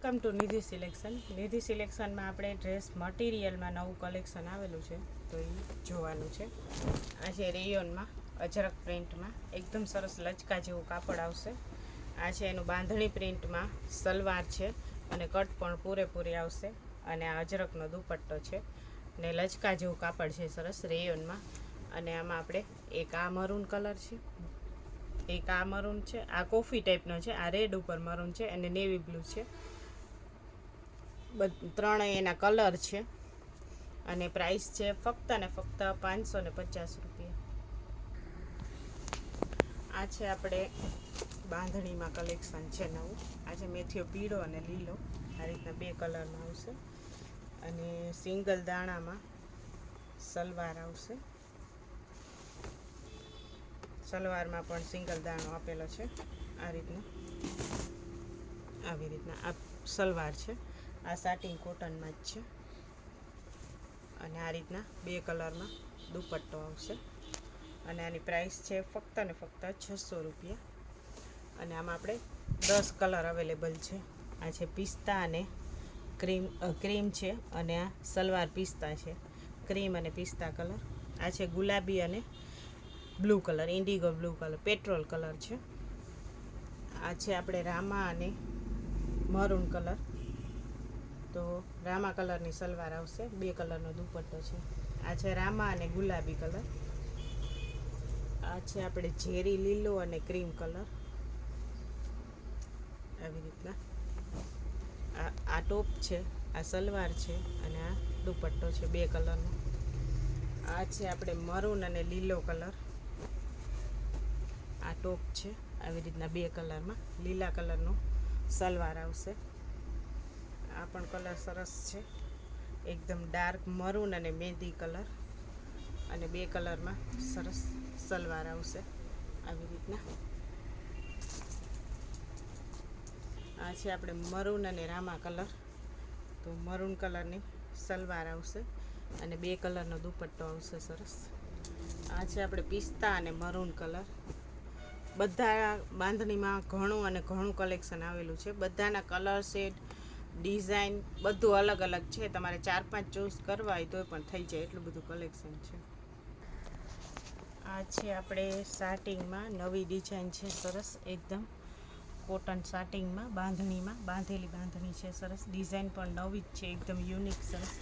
Welcome to Nidhi selection. Nidhi સિલેક્શનમાં આપણે dress મટીરિયલમાં નવું કલેક્શન આવેલું છે, તો એ જોવાનું છે. આ છે રેયોનમાં અજરક પ્રિન્ટમાં એકદમ સરસ લચકા જેવું કાપડ આવશે. આ છે એનું બાંધણી પ્રિન્ટમાં સલવાર છે અને કટ પણ પૂરેપૂરી આવશે. અને આ અજરકનો દુપટ્ટો છે ને લચકા જેવું કાપડ છે સરસ રેયોનમાં. અને આમાં આપણે એક આ મરૂન કલર છે, એક આ મરૂન છે, આ કોફી ટાઈપનો છે, આ રેડ ઉપર મરૂન છે અને નેવી બ્લુ છે. ત્રણેય એના કલર છે અને પ્રાઇસ છે ફક્ત ને ફક્ત 550 રૂપિયા. આ છે આપણે બાંધણીમાં કલેક્શન છે નવું. આ છે મેથીઓ પીળો અને લીલો, આ રીતના બે કલરમાં આવશે. અને સિંગલ દાણામાં સલવાર આવશે. સલવારમાં પણ સિંગલ દાણો આપેલો છે. આ રીતના આવી રીતના આ સલવાર છે. આ સાટિન કોટનમાં જ છે. અને આ રીતના બે કલરમાં દુપટ્ટો આવશે. અને આની પ્રાઇસ છે ફક્ત ને ફક્ત 600 રૂપિયા. અને આમાં આપણે 10 કલર અવેલેબલ છે. આ છે પિસ્તા અને ક્રીમ છે અને આ સલવાર પિસ્તા છે, ક્રીમ અને પિસ્તા કલર. આ છે ગુલાબી અને blue colour, Indigo blue colour, petrol colour છે. આ છે આપણે રામા અને મરૂન કલર. તો રામા કલરની સલવાર આવશે, બે કલરનો દુપટ્ટો છે. આ છે રામા અને ગુલાબી કલર. આ છે આપણે ઝેરી લીલો અને ક્રીમ કલર. આવી રીતના આ ટોપ છે, આ સલવાર છે અને આ દુપટ્ટો છે બે કલરનો. આ છે આપણે મરૂન અને લીલો કલર. આ ટોપ છે આવી રીતના બે કલરમાં, લીલા કલરનો સલવાર આવશે. આ પણ કલર સરસ છે, એકદમ ડાર્ક મરૂન અને મહેંદી કલર. અને બે કલરમાં સરસ સલવાર આવશે આવી રીતના. આ છે આપણે મરૂન અને રામા કલર. તો મરૂન કલરની સલવાર આવશે અને બે કલરનો દુપટ્ટો આવશે સરસ. આ છે આપણે પિસ્તા અને મરૂન કલર. બધા બાંધણીમાં ઘણું અને ઘણું કલેક્શન આવેલું છે. બધાના કલર સેટ, ડિઝાઇન બધું અલગ અલગ છે. તમારે 4-5 ચોઈસ કરવા હોય તો પણ થઈ જાય, એટલું બધું કલેક્શન છે. આ છે આપણે સાટિંગમાં નવી ડિઝાઇન છે સરસ, એકદમ કોટન સાટિંગમાં બાંધણીમાં બાંધેલી બાંધણી છે સરસ. ડિઝાઇન પણ નવી જ છે, એકદમ યુનિક સરસ.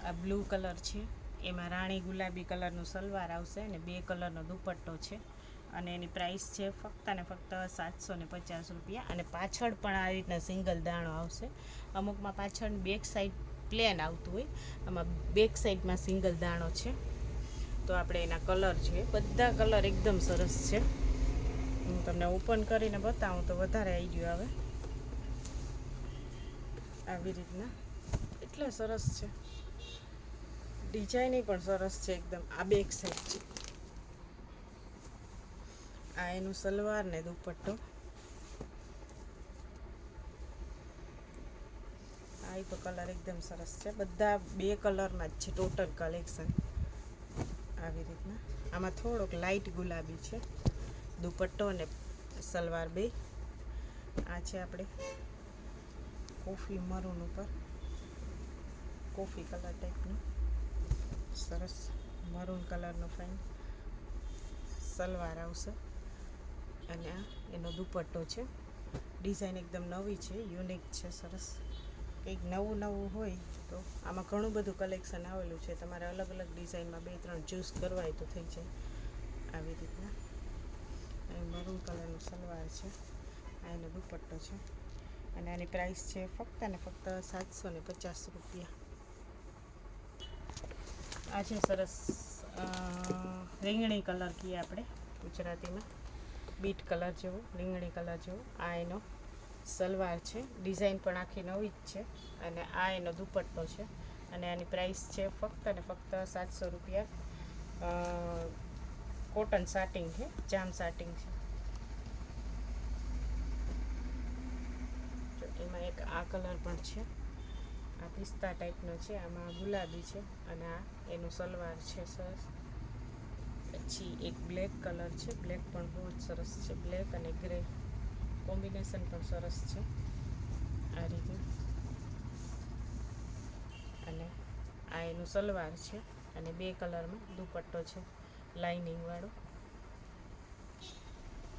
આ બ્લુ કલર છે, એમાં રાણી ગુલાબી કલરનું સલવાર આવશે અને બે કલરનો દુપટ્ટો છે. અને એની પ્રાઇસ છે ફક્ત ને ફક્ત 750 રૂપિયા. અને પાછળ પણ આ રીતના સિંગલ દાણો આવશે. અમુકમાં પાછળ બેક સાઈડ પ્લેન આવતું હોય, આમાં બેક સાઈડમાં સિંગલ દાણો છે. તો આપણે એના કલર છે, બધા કલર એકદમ સરસ છે. હું તમને ઓપન કરીને બતાવું તો વધારે આઈડિયો આવે. આવી રીતના એટલા સરસ છે, ડિઝાઇન પણ સરસ છે એકદમ. આ બેક સાઈડ છે, આ એનું સલવાર ને દુપટ્ટો. આ તો કલર એકદમ સરસ છે, બધા બે કલરમાં જ છે ટોટલ કલેક્શન. આવી રીતના આમાં થોડોક લાઇટ ગુલાબી છે દુપટ્ટો અને સલવાર બે. આ છે આપણે કોફી મરૂન ઉપર કોફી કલર ટાઈપનું સરસ મરૂન કલરનો ફાઇન સલવાર આવશે. અને આ એનો દુપટ્ટો છે. ડિઝાઇન એકદમ નવી છે, યુનિક છે, સરસ. કંઈક નવું નવું હોય તો આમાં ઘણું બધું કલેક્શન આવેલું છે. તમારે અલગ અલગ ડિઝાઇનમાં 2-3 ચૂઝ કરવા હોય તો થઈ જાય. આવી રીતના આ મરૂન કલરનું સલવાર છે, આ એનો દુપટ્ટો છે. અને આની પ્રાઇસ છે ફક્ત ને ફક્ત 750 રૂપિયા. આ છે સરસ રીંગણી કલર કહીએ આપણે ગુજરાતીમાં, બીટ કલર જેવો, રીંગણી કલર જેવો. આ એનો સલવાર છે, ડિઝાઇન પણ આખી નવી જ છે. અને આ એનો દુપટ્ટો છે. અને આની પ્રાઇસ છે ફક્ત ને ફક્ત 700 રૂપિયા. કોટન સાટિંગ છે, જામ સાટિંગ છે. જો એમાં એક આ કલર પણ છે, આ પિસ્તા ટાઈપનો છે, આમાં ગુલાબી છે અને આ એનું સલવાર છે સરસ. પછી એક બ્લેક કલર છે, બ્લેક પણ બહુ જ સરસ છે, બ્લેક અને ગ્રે કોમ્બિનેશન પણ સરસ છે. આ રીતનું એનું સલવાર છે અને 2 કલરમાં દુપટ્ટો છે લાઇનિંગ વાળો.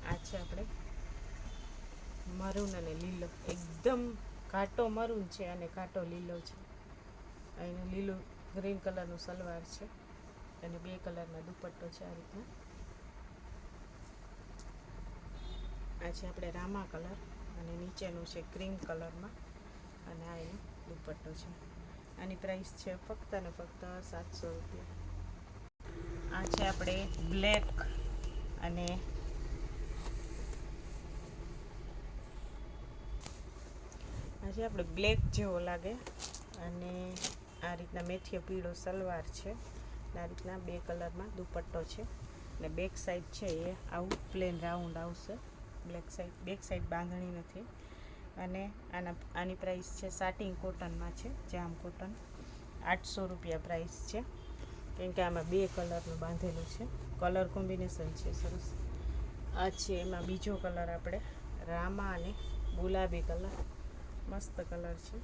આ છે આપણે મરૂન અને લીલો, એકદમ ઘાટો મરૂન છે અને ઘાટો લીલો છે. અહીંનું લીલું ગ્રીન કલરનું સલવાર છે અને 2 કલરમાં દુપટ્ટો છે આ રીતના. આ છે આપણે રામા કલર અને નીચેનું છે ક્રીમ કલરમાં અને આ એનો દુપટ્ટો છે. આની પ્રાઇસ છે ફક્ત ને ફક્ત 700 રૂપિયા. આ છે આપણે બ્લેક અને આ છે આપણે બ્લેક જેવો લાગે અને આ રીતના મેથીયો પીળો સલવાર છે. આ રીતના 2 કલરમાં દુપટ્ટો છે અને બેક સાઈડ છે એ આવું પ્લેન રાઉન્ડ આવશે. બેક સાઈડ બાંધણી નથી. અને આની પ્રાઇસ છે સાટિન કોટનમાં છે, જામ કોટન. 800 રૂપિયા પ્રાઇસ છે, કેમ કે આમાં 2 કલરનું બાંધેલું છે. કલર કોમ્બિનેશન છે સરસ. આ છે એમાં બીજો કલર આપણે રામા અને ગુલાબી કલર, મસ્ત કલર છે.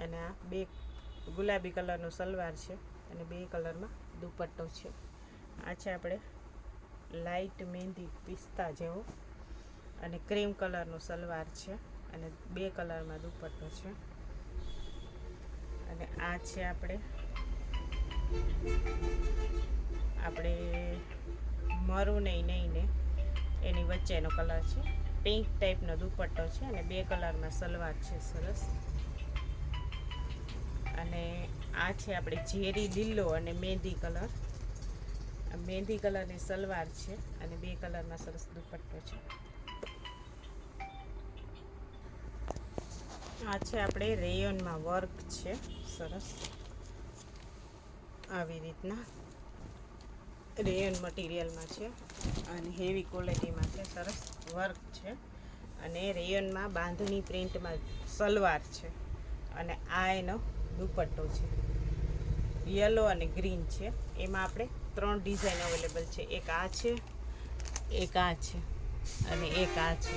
અને આ 2 ગુલાબી કલરનું સલવાર છે અને 2 કલરમાં દુપટ્ટો છે. આ છે આપણે લાઇટ મહેંદી પિસ્તા જેવો અને ક્રીમ કલરનું સલવાર છે અને 2 કલરમાં દુપટ્ટો છે. અને આ છે આપણે મરૂન નહીં ને એની વચ્ચેનો કલર છે, પિંક ટાઈપનો દુપટ્ટો છે અને 2 કલરમાં સલવાર છે સરસ. અને આ છે આપણે ઝેરી લીલો અને મહેંદી કલર. મહેંદી કલરની સલવાર છે અને 2 કલરમાં સરસ દુપટ્ટો છે. આ છે આપણે રેયોનમાં વર્ક છે સરસ, આવી રીતના રેયોન મટીરિયલમાં છે અને હેવી ક્વોલિટીમાં છે, સરસ વર્ક છે. અને રેયોનમાં બાંધણી પ્રિન્ટમાં સલવાર છે અને આ એનો દુપટ્ટો છે, યલો અને ગ્રીન છે. એમાં આપણે 3 ડિઝાઇન અવેલેબલ છે, એક આ છે, એક આ છે અને એક આ છે.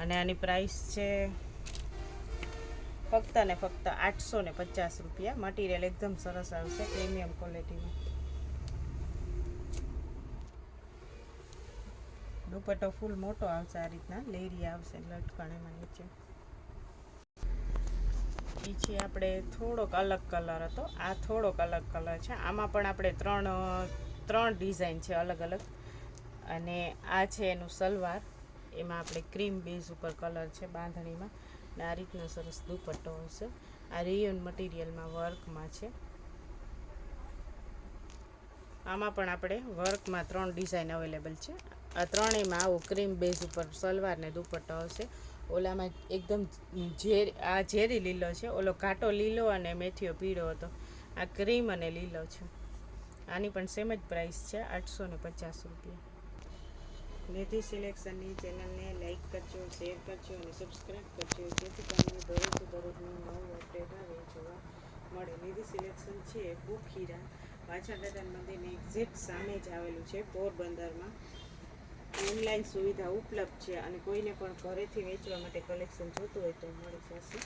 અને આની પ્રાઇસ છે ફક્ત ને ફક્ત 850 રૂપિયા. મટીરિયલ એકદમ સરસ આવશે, પ્રીમિયમ ક્વોલિટીમાં. દુપટ્ટો ફૂલ મોટો આવશે, આ રીતના લેરી આવશે લટકણેમાં નીચે. એ છે આપણે થોડોક અલગ કલર હતો, આ થોડોક અલગ કલર છે. આમાં પણ આપણે 3 ડિઝાઇન છે અલગ અલગ. અને આ છે એનું સલવાર, એમાં આપણે ક્રીમ બેઝ ઉપર કલર છે બાંધણીમાં અને આ રીતનો સરસ દુપટ્ટો હશે. આ રેયોન મટીરિયલમાં વર્કમાં છે. આમાં પણ આપણે વર્કમાં 3 ડિઝાઇન અવેલેબલ છે. આ ત્રણેયમાં આવું ક્રીમ બેઝ ઉપર સલવાર ને દુપટ્ટો હશે. ઓલામાં એકદમ આ ઝેરી લીલો છે, ઓલો ઘાટો લીલો અને મેથીયો પીળો હતો. આ ક્રીમ અને લીલો છે. આની પણ સેમ જ પ્રાઇસ છે 850 રૂપિયા. નિધિ સિલેક્શનની ચેનલને લાઈક કરજો, શેર કરજો અને સબસ્ક્રાઈબ કરજો, જેથી તમને દરરોજનું નવું અપડેટ આવે જોવા મળે. નિધિ સિલેક્શન છે ભૂખીરા પાછળ દાદા મંદિરની એક્ઝેક્ટ સામે જ આવેલું છે પોરબંદરમાં. ઓનલાઈન સુવિધા ઉપલબ્ધ છે અને કોઈને પણ ઘરેથી વેચવા માટે કલેક્શન જોતું હોય તો મળી જશે.